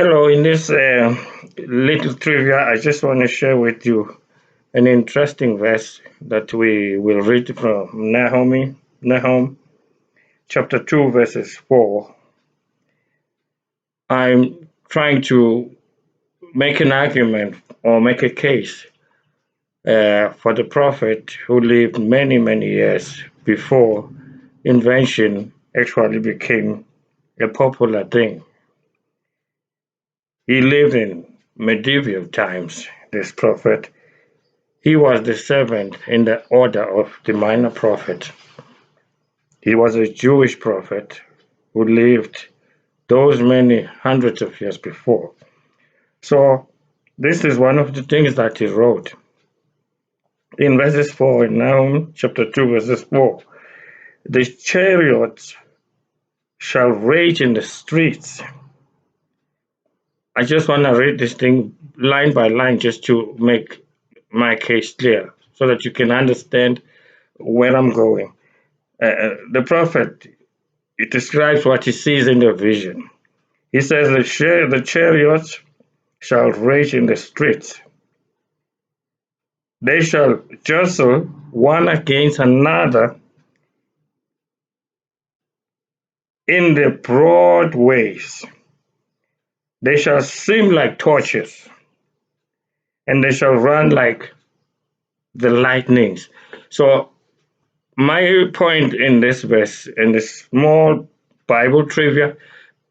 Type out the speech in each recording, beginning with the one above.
Hello, in this little trivia, I just want to share with you an interesting verse that we will read from Nahum chapter 2, verses 4. I'm trying to make an argument or make a case for the prophet who lived many, many years before invention actually became a popular thing. He lived in medieval times, this prophet. He was the seventh in the order of the minor prophet. He was a Jewish prophet who lived those many hundreds of years before. So this is one of the things that he wrote. In verses 4, in Nahum chapter 2, verses 4, the chariots shall rage in the streets. I just want to read this thing line by line just to make my case clear so that you can understand where I'm going. The prophet, it describes what he sees in the vision. He says, the chariots shall rage in the streets. They shall jostle one against another in the broad ways. They shall seem like torches, and they shall run like the lightnings. So my point in this verse, in this small Bible trivia,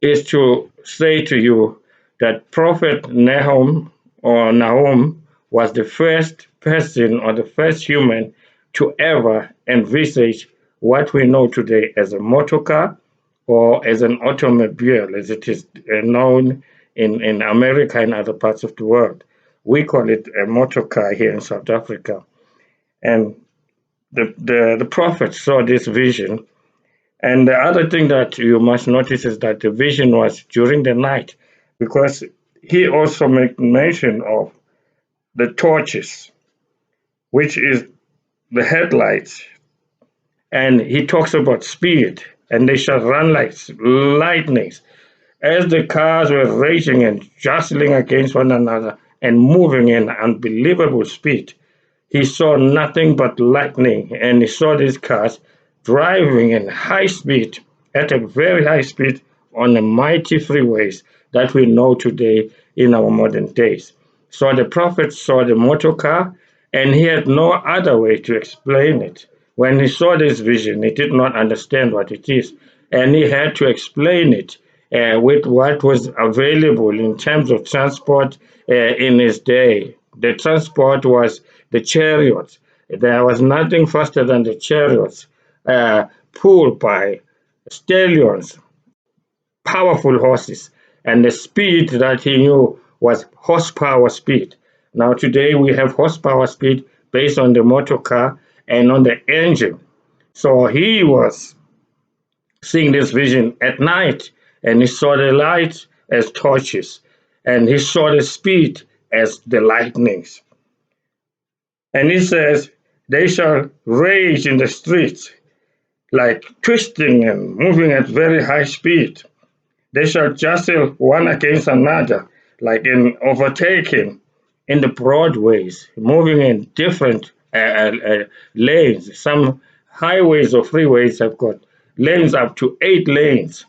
is to say to you that Prophet Nahum was the first person or the first human to ever envisage what we know today as a motor car or as an automobile, as it is known in America and other parts of the world. We call it a motor car here in South Africa. And the prophet saw this vision. And the other thing that you must notice is that the vision was during the night, because he also made mention of the torches, which is the headlights. And he talks about speed, and they shall run like lightnings. As the cars were raging and jostling against one another and moving in unbelievable speed, he saw nothing but lightning, and he saw these cars driving in high speed, at a very high speed, on the mighty freeways that we know today in our modern days. So the prophet saw the motor car, and he had no other way to explain it. When he saw this vision, he did not understand what it is, and he had to explain it with what was available in terms of transport in his day. The transport was the chariots. There was nothing faster than the chariots, pulled by stallions, powerful horses, and the speed that he knew was horsepower speed. Now, today we have horsepower speed based on the motor car and on the engine. So he was seeing this vision at night, and he saw the lights as torches, and he saw the speed as the lightnings. And he says, they shall rage in the streets, like twisting and moving at very high speed. They shall jostle one against another, like in overtaking in the broad ways, moving in different lanes. Some highways or freeways have got lanes up to 8 lanes,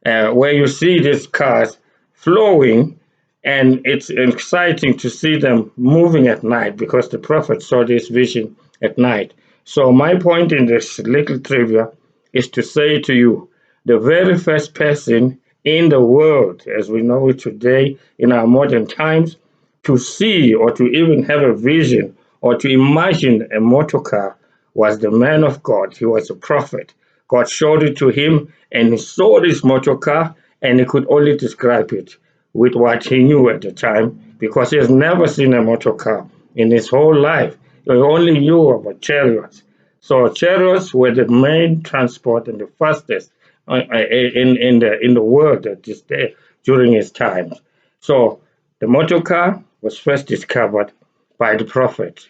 where you see these cars flowing, and it's exciting to see them moving at night because the prophet saw this vision at night. So my point in this little trivia is to say to you, the very first person in the world, as we know it today in our modern times, to see or to even have a vision or to imagine a motor car was the man of God. He was a prophet. God showed it to him, and he saw this motor car, and he could only describe it with what he knew at the time, because he has never seen a motor car in his whole life. He only knew about chariots. So chariots were the main transport and the fastest in the world that is there during his time. So the motor car was first discovered by the prophet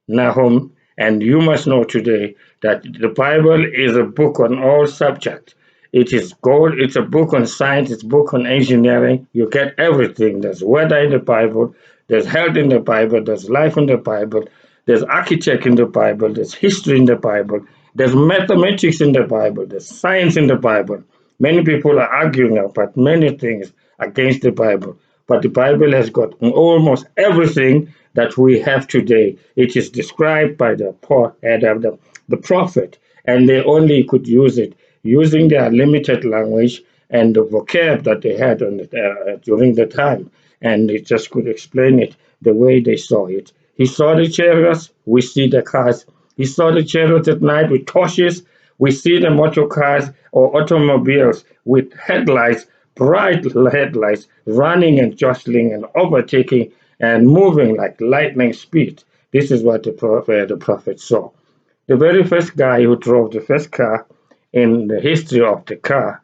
Nahum, and you must know today that the Bible is a book on all subjects. It is gold. It's a book on science. It's a book on engineering. You get everything. There's weather in the Bible. There's health in the Bible. There's life in the Bible. There's architect in the Bible. There's history in the Bible. There's mathematics in the Bible. There's science in the Bible. Many people are arguing about many things against the Bible, but the Bible has got almost everything that we have today. It is described by the prophet, and they only could use it using their limited language and the vocab that they had during the time, and they just could explain it the way they saw it. He saw the chariots, we see the cars. He saw the chariots at night with torches, we see the motor cars or automobiles with headlights, bright headlights, running and jostling and overtaking and moving like lightning speed. This is what the prophet saw. The very first guy who drove the first car in the history of the car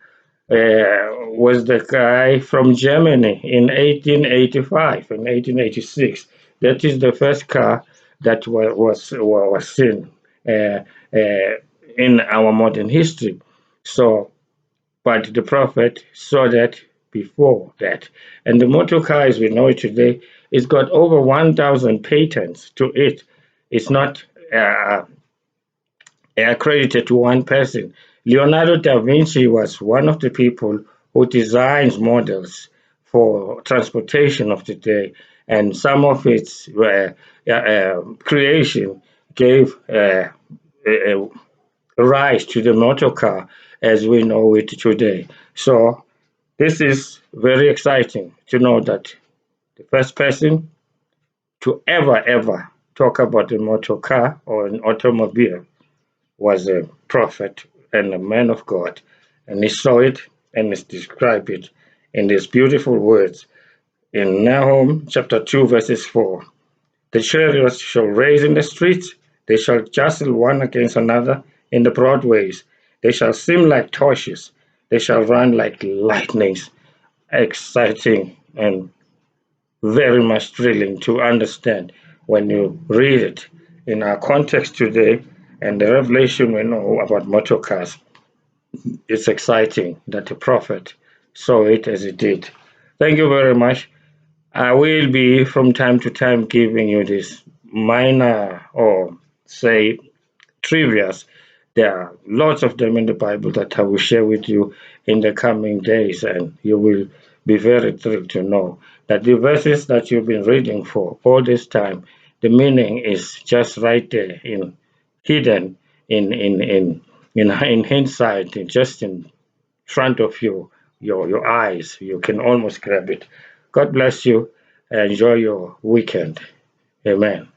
was the guy from Germany in 1885 and 1886. That is the first car that was seen uh, uh, in our modern history. So, but the prophet saw that before that. And the motor car, as we know it today, it's got over 1,000 patents to it. It's not accredited to one person. Leonardo da Vinci was one of the people who designs models for transportation of the day, and some of its creation gave a rise to the motor car as we know it today. So this is very exciting to know that the first person to ever talk about a motor car or an automobile was a prophet and a man of God, and he saw it and he described it in these beautiful words in Nahum chapter 2, verses 4. The chariots shall race in the streets, they shall jostle one against another in the broad ways. They shall seem like torches, they shall run like lightnings. Exciting and very much thrilling to understand when you read it in our context today and the revelation we know about motor cars. It's exciting that the prophet saw it as he did. Thank you very much. I will be from time to time giving you this minor or say trivias. There are lots of them in the Bible that I will share with you in the coming days, and you will be very thrilled to know that the verses that you've been reading for all this time, the meaning is just right there in hidden in hindsight, just in front of you, your eyes. You can almost grab it. God bless you. Enjoy your weekend. Amen.